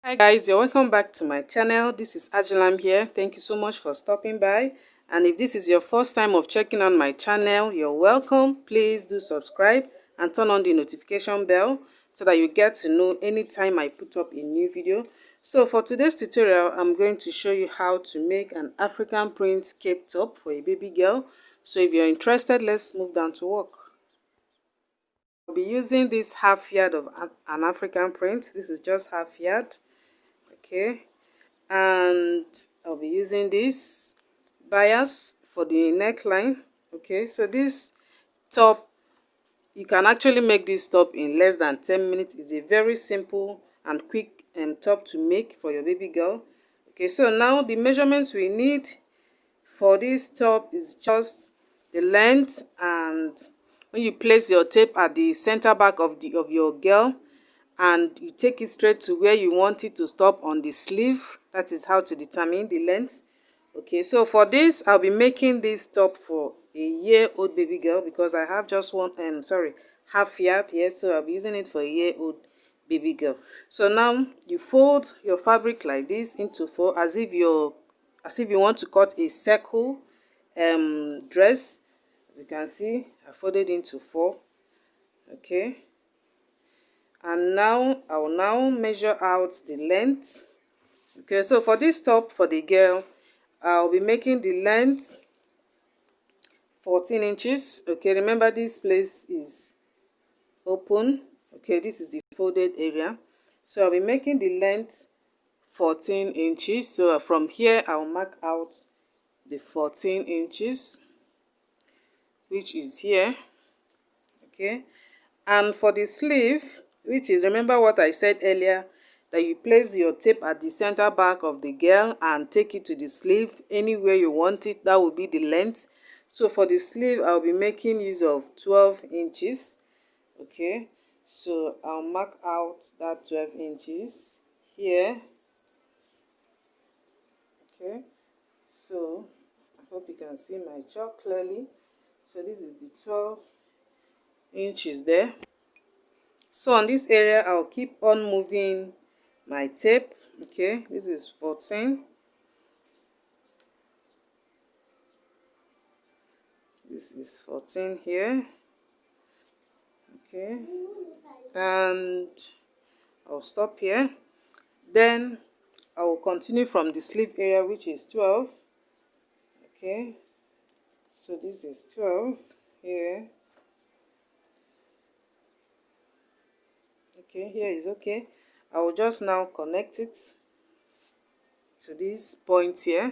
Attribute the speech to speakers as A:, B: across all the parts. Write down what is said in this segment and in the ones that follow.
A: Hi guys, you're welcome back to my channel. This is Ajilam here. Thank you so much for stopping by. And if this is your first time of checking on my channel, you're welcome. Please do subscribe and turn on the notification bell so that you get to know anytime I put up a new video. So for today's tutorial, I'm going to show you how to make an African print cape top for a baby girl. So if you're interested, let's move down to work. I'll be using this half yard of an African print. This is just half yard. Okay, and I'll be using this bias for the neckline. Okay, so this top, you can actually make this top in less than 10 minutes. It's a very simple and quick top to make for your baby girl. Okay, so now the measurements we need for this top is just the length, and when you place your tape at the center back of your girl, and you take it straight to where you want it to stop on the sleeve. That is how to determine the length. Okay, so for this, I'll be making this top for a year-old baby girl because I have just one half yard here, so I'll be using it for a year-old baby girl. So now you fold your fabric like this into four, as if you want to cut a circle dress. As you can see, I folded into four. Okay, and now I will now measure out the length. Okay, so for this top for the girl, I'll be making the length 14 inches. Okay, remember this place is open. Okay, this is the folded area, so I'll be making the length 14 inches. So from here I'll mark out the 14 inches, which is here. Okay, and for the sleeve, which is, remember what I said earlier, that you place your tape at the center back of the girl and take it to the sleeve anywhere you want it. That will be the length. So for the sleeve, I'll be making use of 12 inches. Okay, so I'll mark out that 12 inches here. Okay, so I hope you can see my chalk clearly. So this is the 12 inches there. So on this area, I'll keep on moving my tape. Okay, this is 14. This is 14 here. Okay, and I'll stop here. Then I will continue from the sleeve area, which is 12. Okay, so this is 12 here. Okay, here is okay. I will just now connect it to this point here.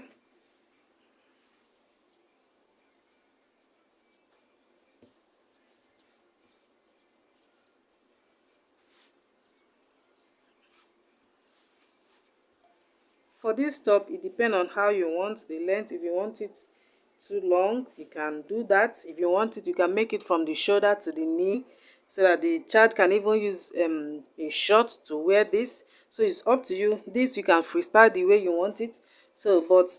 A: For this top, it depends on how you want the length. If you want it too long, you can do that. If you want it, you can make it from the shoulder to the knee, so that the child can even use a short to wear this. So it's up to you. This you can freestyle the way you want it. So, but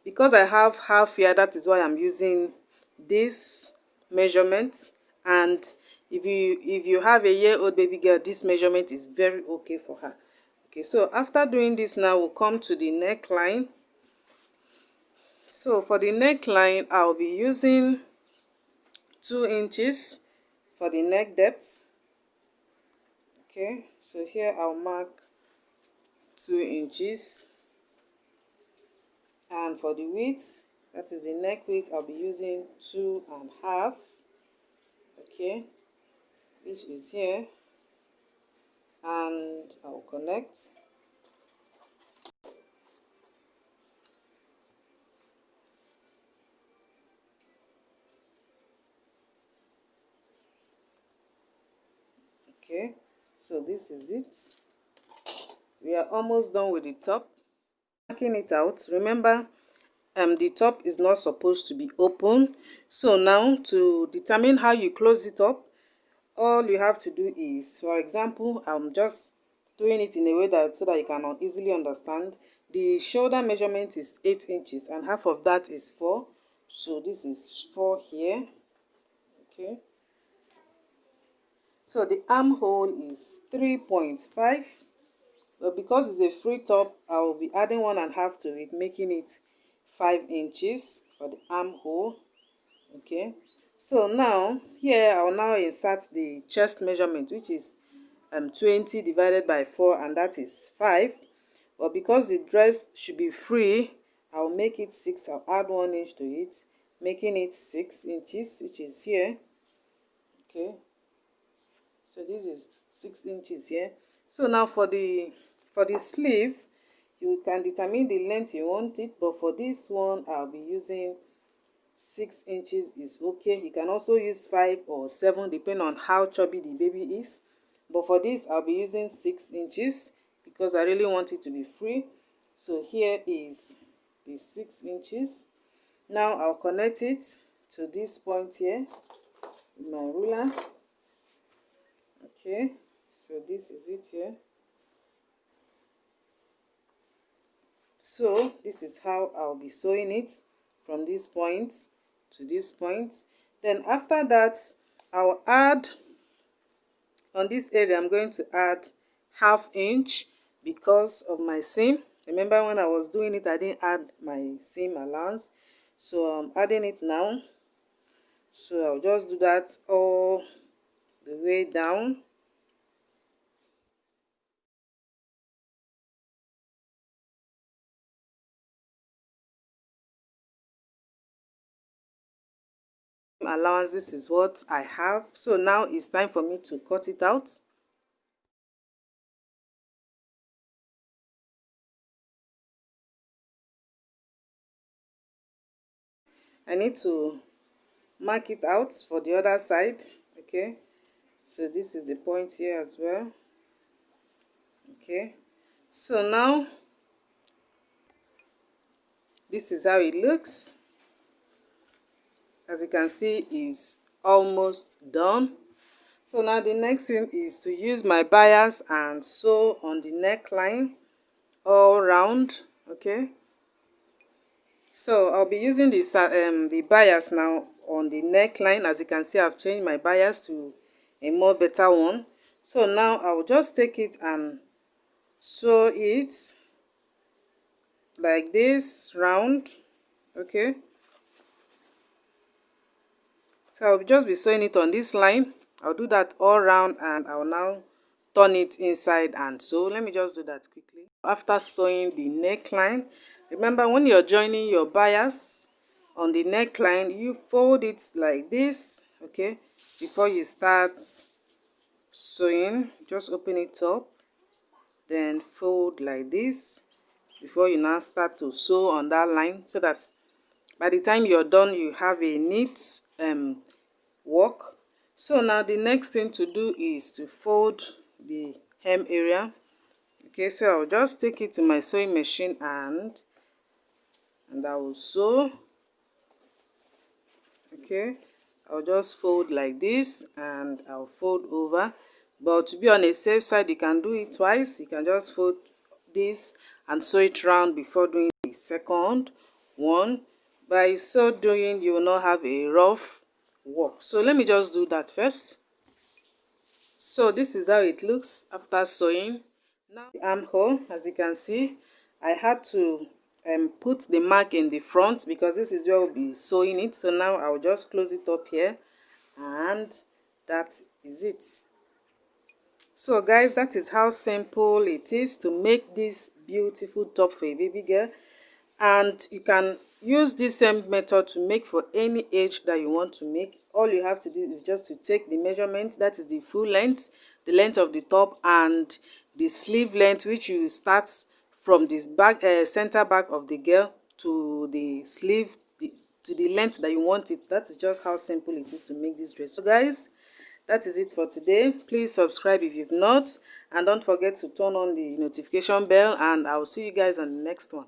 A: because I have half here, that is why I'm using this measurement. And if you have a year-old baby girl, this measurement is very okay for her. Okay, so after doing this, now we'll come to the neckline. So for the neckline, I'll be using 2 inches for the neck depth. Okay, so here I'll mark 2 inches. And for the width, that is the neck width, I'll be using 2.5. Okay, which is here. And I'll connect. Okay, so this is it. We are almost done with the top. Marking it out. Remember, the top is not supposed to be open. So now, to determine how you close it up, all you have to do is, for example, I'm just doing it in a way that so that you can easily understand. The shoulder measurement is 8 inches and half of that is 4. So this is 4 here. Okay, so the armhole is 3.5. But because it's a free top, I will be adding 1.5 to it, making it 5 inches for the armhole. Okay, so now here I will now insert the chest measurement, which is 20 divided by 4, and that is 5. But because the dress should be free, I'll make it 6. I'll add 1 inch to it, making it 6 inches, which is here. Okay, so this is 6 inches here. So now for the sleeve, you can determine the length you want it, but for this one I'll be using 6 inches is okay. You can also use 5 or 7 depending on how chubby the baby is, but for this I'll be using 6 inches because I really want it to be free. So here is the 6 inches. Now I'll connect it to this point here with my ruler. Okay, so this is it here. So this is how I'll be sewing it from this point to this point. Then after that, I'll add, on this area I'm going to add 1/2 inch because of my seam. Remember when I was doing it, I didn't add my seam allowance, so I'm adding it now. So I'll just do that all the way down. Allowance, this is what I have. So now it's time for me to cut it out. I need to mark it out for the other side. Okay, so this is the point here as well. Okay, so now this is how it looks. As you can see, is almost done. So now the next thing is to use my bias and sew on the neckline all round. Okay, so I'll be using the bias now on the neckline. As you can see, I've changed my bias to a more better one. So now I'll just take it and sew it like this round. Okay, so I'll just be sewing it on this line. I'll do that all round, and I'll now turn it inside and sew. Let me just do that quickly. After sewing the neckline, remember when you're joining your bias on the neckline, you fold it like this. Okay, before you start sewing, just open it up, then fold like this before you now start to sew on that line, so that by the time you're done, you have a neat work. So now the next thing to do is to fold the hem area. Okay, so I'll just take it to my sewing machine and I will sew. Okay, I'll just fold like this and I'll fold over, but to be on a safe side, you can do it twice. You can just fold this and sew it round before doing the second one. By so doing, you will not have a rough work. So let me just do that first. So this is how it looks after sewing. Now the armhole, as you can see, I had to put the mark in the front because this is where we'll be sewing it. So now I'll just close it up here, and that is it. So guys, that is how simple it is to make this beautiful top for a baby girl. And you can use this same method to make for any age that you want to make. All you have to do is just to take the measurement, that is the full length, the length of the top, and the sleeve length, which you start from this back center back of the girl to the sleeve, to the length that you want it. That is just how simple it is to make this dress. So guys, that is it for today. Please subscribe if you've not, and don't forget to turn on the notification bell, and I'll see you guys on the next one.